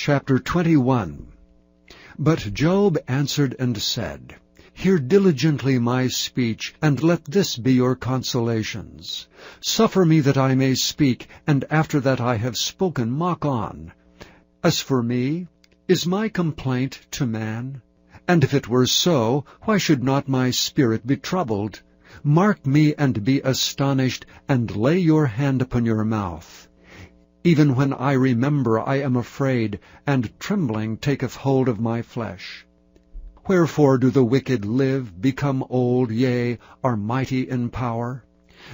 Chapter 21. But Job answered and said, Hear diligently my speech, and let this be your consolations. Suffer me that I may speak, and after that I have spoken, mock on. As for me, is my complaint to man? And if it were so, why should not my spirit be troubled? Mark me and be astonished, and lay your hand upon your mouth. Even when I remember, I am afraid, and trembling taketh hold of my flesh. Wherefore do the wicked live, become old, yea, are mighty in power?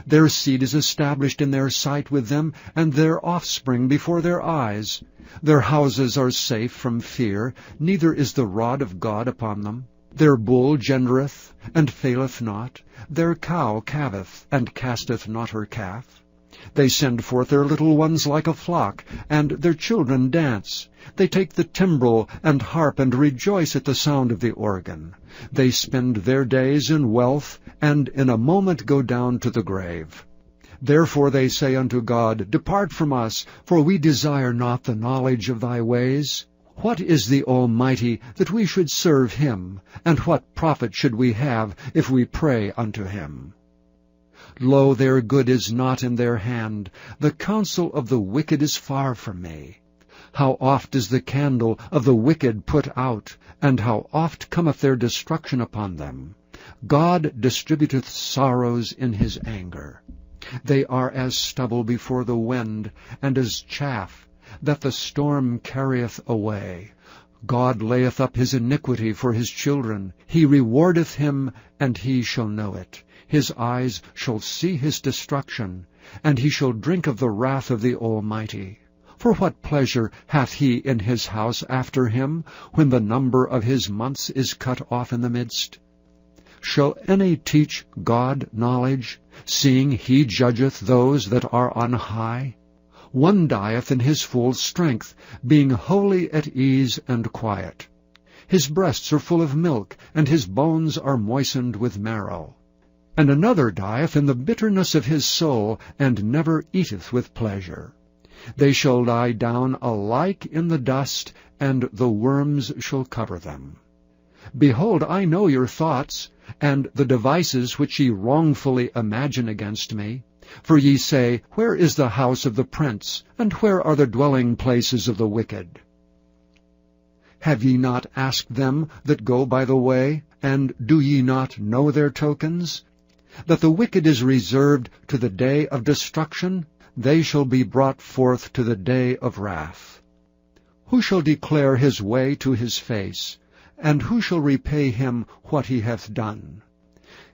Their seed is established in their sight with them, and their offspring before their eyes. Their houses are safe from fear, neither is the rod of God upon them. Their bull gendereth, and faileth not. Their cow calveth, and casteth not her calf. They send forth their little ones like a flock, and their children dance. They take the timbrel and harp, and rejoice at the sound of the organ. They spend their days in wealth, and in a moment go down to the grave. Therefore they say unto God, Depart from us, for we desire not the knowledge of thy ways. What is the Almighty, that we should serve him? And what profit should we have, if we pray unto him? Lo, their good is not in their hand. The counsel of the wicked is far from me. How oft is the candle of the wicked put out, and how oft cometh their destruction upon them. God distributeth sorrows in his anger. They are as stubble before the wind, and as chaff that the storm carrieth away. God layeth up his iniquity for his children. He rewardeth him, and he shall know it. His eyes shall see his destruction, and he shall drink of the wrath of the Almighty. For what pleasure hath he in his house after him, when the number of his months is cut off in the midst? Shall any teach God knowledge, seeing he judgeth those that are on high? One dieth in his full strength, being wholly at ease and quiet. His breasts are full of milk, and his bones are moistened with marrow. And another dieth in the bitterness of his soul, and never eateth with pleasure. They shall lie down alike in the dust, and the worms shall cover them. Behold, I know your thoughts, and the devices which ye wrongfully imagine against me. For ye say, Where is the house of the prince, and where are the dwelling places of the wicked? Have ye not asked them that go by the way, and do ye not know their tokens? That the wicked is reserved to the day of destruction, they shall be brought forth to the day of wrath. Who shall declare his way to his face, and who shall repay him what he hath done?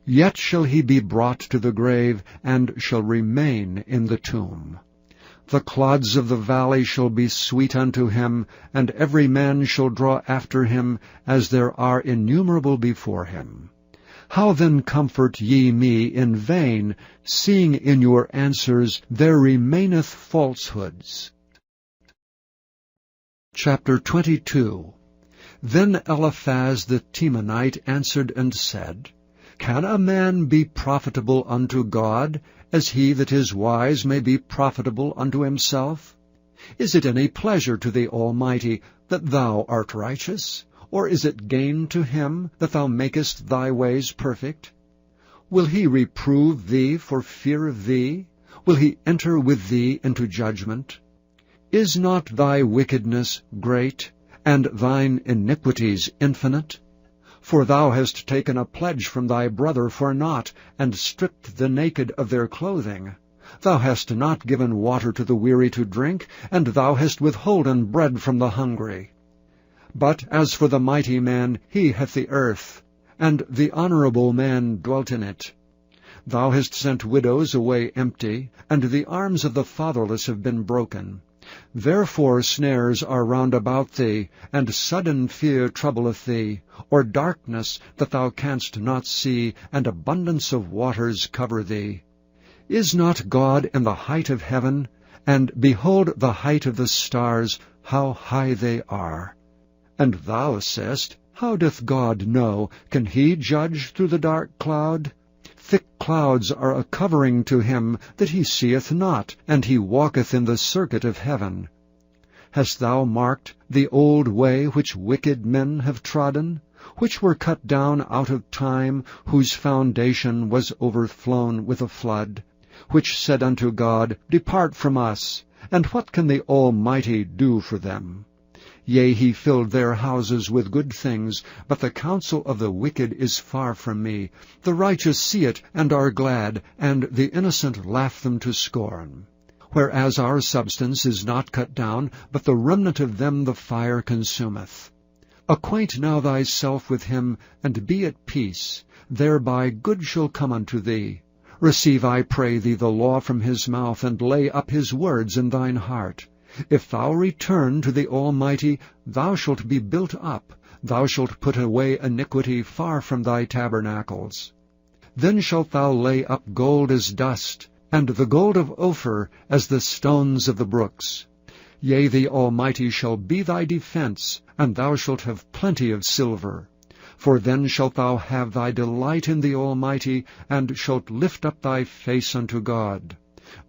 Yet shall he be brought to the grave, and shall remain in the tomb. The clods of the valley shall be sweet unto him, and every man shall draw after him, as there are innumerable before him. How then comfort ye me in vain, seeing in your answers there remaineth falsehoods? Chapter 22. Then Eliphaz the Temanite answered and said, Can a man be profitable unto God, as he that is wise may be profitable unto himself? Is it any pleasure to the Almighty that thou art righteous? Or is it gain to him that thou makest thy ways perfect? Will he reprove thee for fear of thee? Will he enter with thee into judgment? Is not thy wickedness great, and thine iniquities infinite? For thou hast taken a pledge from thy brother for naught, and stripped the naked of their clothing. Thou hast not given water to the weary to drink, and thou hast withholden bread from the hungry. But as for the mighty man, he hath the earth, and the honorable man dwelt in it. Thou hast sent widows away empty, and the arms of the fatherless have been broken. Therefore snares are round about thee, and sudden fear troubleth thee, or darkness that thou canst not see, and abundance of waters cover thee. Is not God in the height of heaven? And behold the height of the stars, how high they are. And thou sayest, How doth God know? Can he judge through the dark cloud? Thick clouds are a covering to him that he seeth not, and he walketh in the circuit of heaven. Hast thou marked the old way which wicked men have trodden, which were cut down out of time, whose foundation was overflown with a flood, which said unto God, Depart from us, and what can the Almighty do for them? Yea, he filled their houses with good things, but the counsel of the wicked is far from me. The righteous see it, and are glad, and the innocent laugh them to scorn. Whereas our substance is not cut down, but the remnant of them the fire consumeth. Acquaint now thyself with him, and be at peace. Thereby good shall come unto thee. Receive, I pray thee, the law from his mouth, and lay up his words in thine heart. If thou return to the Almighty, thou shalt be built up. Thou shalt put away iniquity far from thy tabernacles. Then shalt thou lay up gold as dust, and the gold of Ophir as the stones of the brooks. Yea, the Almighty shall be thy defense, and thou shalt have plenty of silver. For then shalt thou have thy delight in the Almighty, and shalt lift up thy face unto God.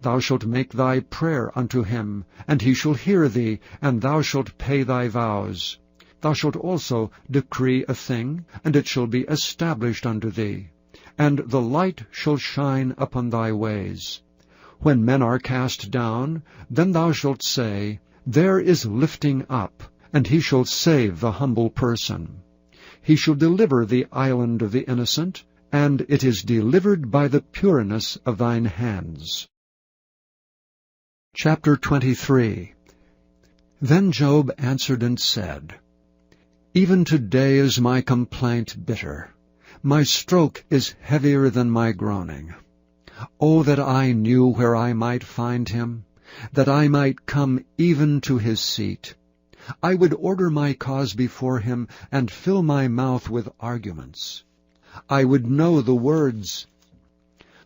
Thou shalt make thy prayer unto him, and he shall hear thee, and thou shalt pay thy vows. Thou shalt also decree a thing, and it shall be established unto thee. And the light shall shine upon thy ways. When men are cast down, then thou shalt say, There is lifting up, and he shall save the humble person. He shall deliver the island of the innocent, and it is delivered by the pureness of thine hands. Chapter 23. Then Job answered and said, Even today is my complaint bitter. My stroke is heavier than my groaning. O that I knew where I might find him, that I might come even to his seat. I would order my cause before him, and fill my mouth with arguments. I would know the words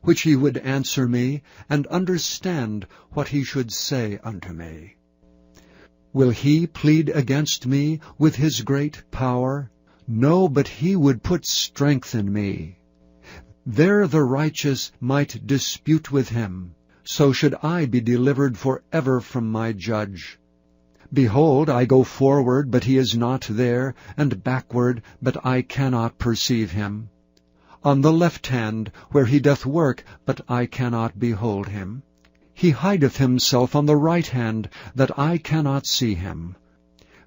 which he would answer me, and understand what he should say unto me. Will he plead against me with his great power? No, but he would put strength in me. There the righteous might dispute with him. So should I be delivered forever from my judge. Behold, I go forward, but he is not there, and backward, but I cannot perceive him. On the left hand, where he doth work, but I cannot behold him. He hideth himself on the right hand, that I cannot see him.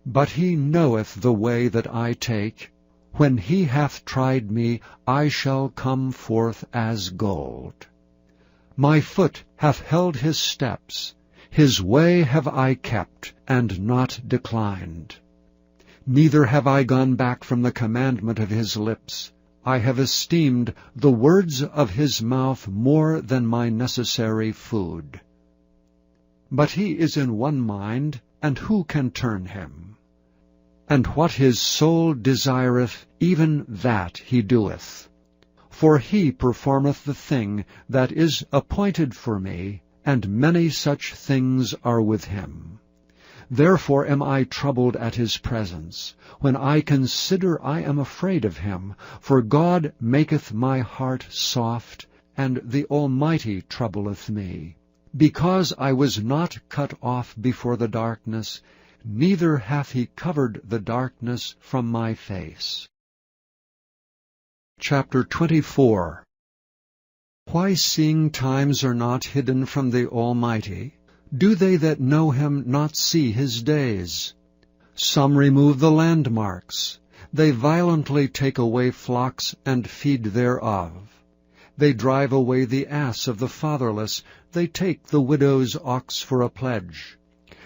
But he knoweth the way that I take. When he hath tried me, I shall come forth as gold. My foot hath held his steps. His way have I kept, and not declined. Neither have I gone back from the commandment of his lips. I have esteemed the words of his mouth more than my necessary food. But he is in one mind, and who can turn him? And what his soul desireth, even that he doeth. For he performeth the thing that is appointed for me, and many such things are with him. Therefore am I troubled at his presence. When I consider, I am afraid of him. For God maketh my heart soft, and the Almighty troubleth me. Because I was not cut off before the darkness, neither hath he covered the darkness from my face. Chapter 24. Why, seeing times are not hidden from the Almighty, do they that know him not see his days? Some remove the landmarks. They violently take away flocks and feed thereof. They drive away the ass of the fatherless. They take the widow's ox for a pledge.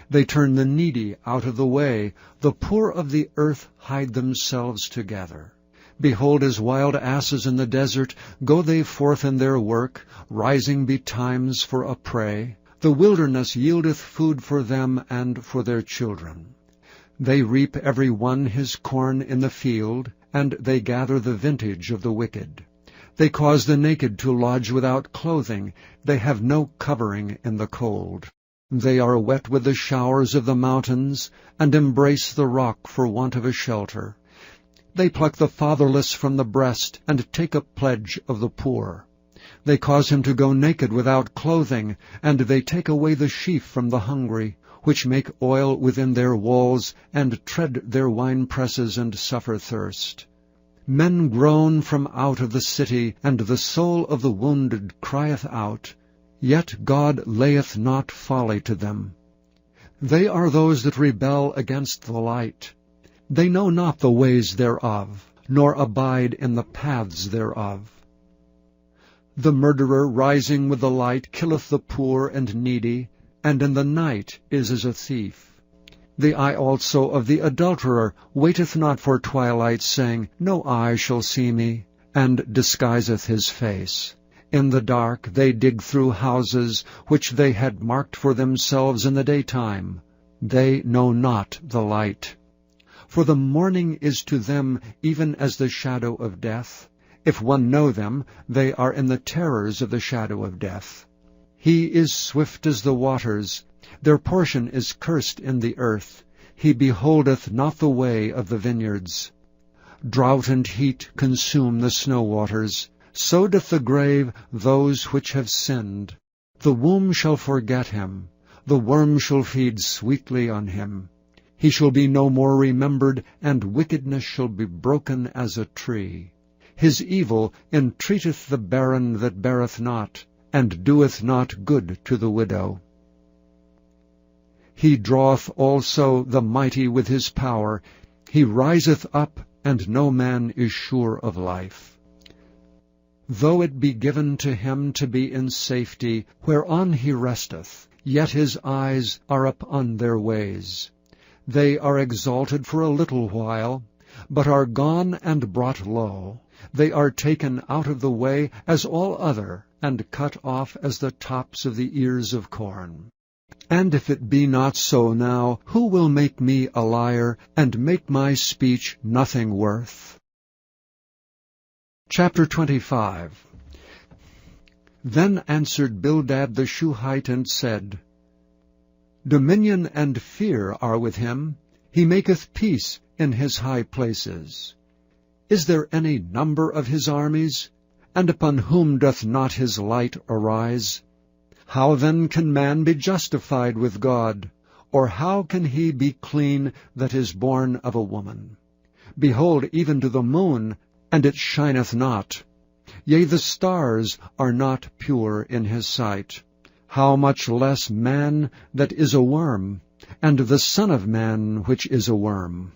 They turn the needy out of the way. The poor of the earth hide themselves together. Behold, as wild asses in the desert, go they forth in their work, rising betimes for a prey. The wilderness yieldeth food for them and for their children. They reap every one his corn in the field, and they gather the vintage of the wicked. They cause the naked to lodge without clothing. They have no covering in the cold. They are wet with the showers of the mountains, and embrace the rock for want of a shelter. They pluck the fatherless from the breast, and take a pledge of the poor. They cause him to go naked without clothing, and they take away the sheaf from the hungry. which make oil within their walls, and tread their winepresses, and suffer thirst. Men groan from out of the city, and the soul of the wounded crieth out. Yet God layeth not folly to them. They are those that rebel against the light. They know not the ways thereof, nor abide in the paths thereof. The murderer rising with the light killeth the poor and needy, and in the night is as a thief. The eye also of the adulterer waiteth not for twilight, saying, No eye shall see me, and disguiseth his face. In the dark they dig through houses, which they had marked for themselves in the daytime. They know not the light. For the morning is to them even as the shadow of death. If one know them, they are in the terrors of the shadow of death. He is swift as the waters. Their portion is cursed in the earth. He beholdeth not the way of the vineyards. Drought and heat consume the snow waters. So doth the grave those which have sinned. The womb shall forget him. The worm shall feed sweetly on him. He shall be no more remembered, and wickedness shall be broken as a tree. His evil entreateth the barren that beareth not, and doeth not good to the widow. He draweth also the mighty with his power. He riseth up, and no man is sure of life. Though it be given to him to be in safety, whereon he resteth, yet his eyes are upon their ways. They are exalted for a little while, but are gone and brought low. They are taken out of the way as all other, and cut off as the tops of the ears of corn. And if it be not so now, who will make me a liar, and make my speech nothing worth? Chapter 25. Then answered Bildad the Shuhite, and said, Dominion and fear are with him. He maketh peace in his high places. Is there any number of his armies? And upon whom doth not his light arise? How then can man be justified with God? Or how can he be clean that is born of a woman? Behold, even to the moon, and it shineth not. Yea, the stars are not pure in his sight. How much less man that is a worm, and the son of man which is a worm?